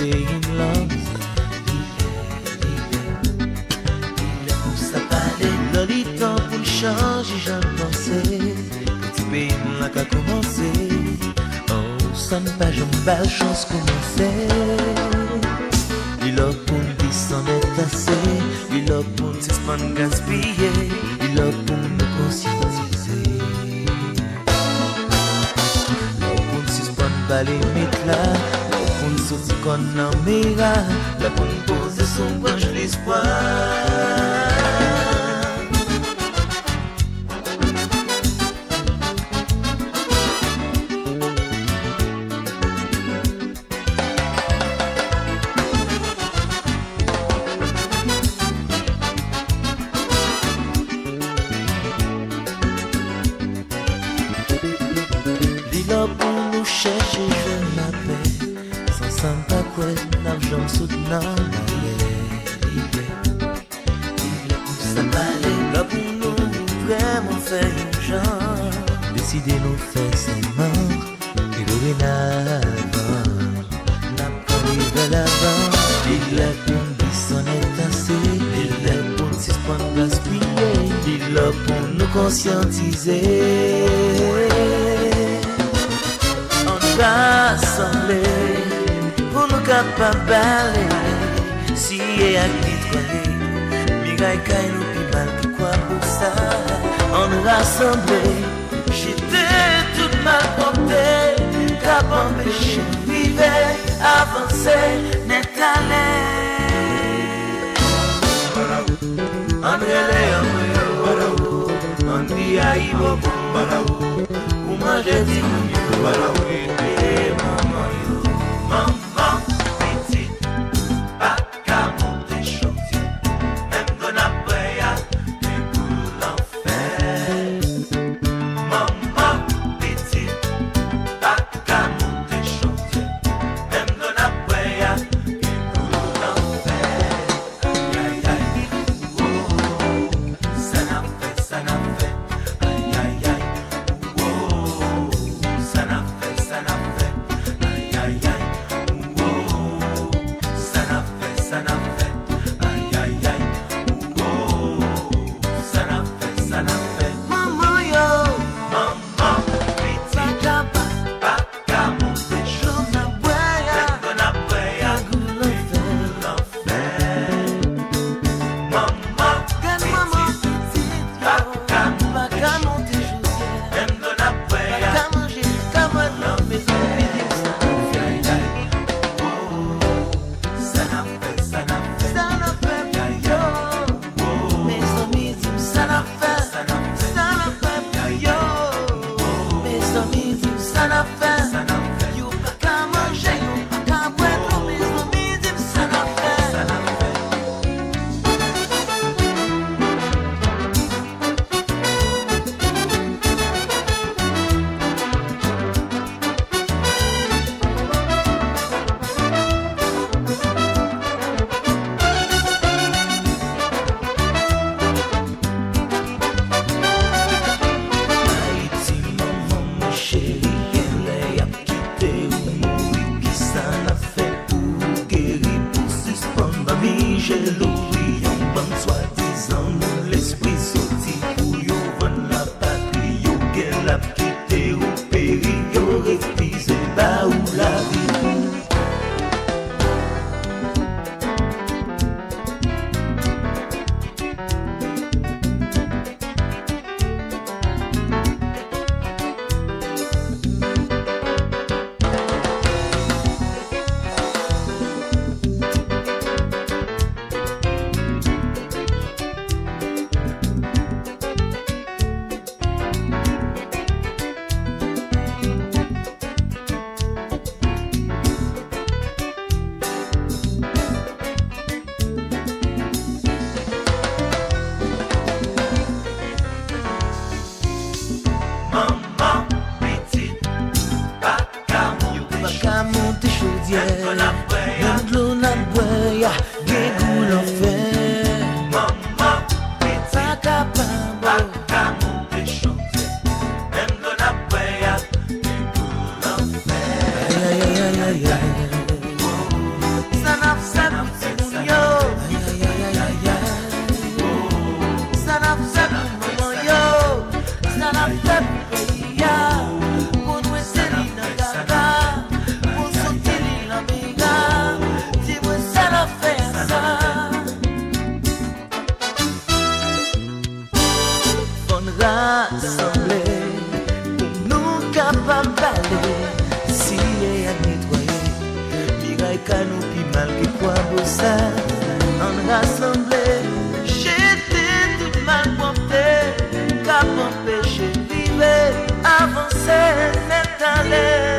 pays là. Où ça parler, l'olitan pour changer, j'en pensais. Petit pays là qu'a commencé. Oh, ça me pas, j'en pas chance commencer. Il a pour nous s'en est assez. Il a pour nous s'en gaspiller. Il a pour nous conscientiser. Pas les mettre là, pour nous sortir qu'on en mira, là pour nous poser son branche l'espoir. L'île pour nous chercher, je m'appelle, sans sympa quoi, l'argent soutenant il est pour ça parler, là pour nous vraiment faire une genre, décider nous faire seulement, et dorénavant, n'a pas arrivé l'avant, il est pour nous s'en est assez, il est pour nous suspendre gaspiller, il est pour nous conscientiser. Rassembler pour nous capables d'aller si et à qui miraille caille nous plus mal que quoi pour ça on nous rassembler j'étais toute mal portée cap empêché vivre avancer n'est allé on dit aïe pour manger du mieux maman yo, maman petite, pas qu'à monter chantier, même qu'on a pris à pour l'enfer. Maman petite, pas qu'à monter chantier, même qu'on a pris à pour l'enfer. Aïe aïe aïe, oh, ça n'a fait, aïe aïe aïe, oh, ça n'a fait. Aïe aïe aïe, puis malgré quoi beau ça, on rassemblait, j'étais toute mal portée, cap empêché vivre, avancer, n'est allé.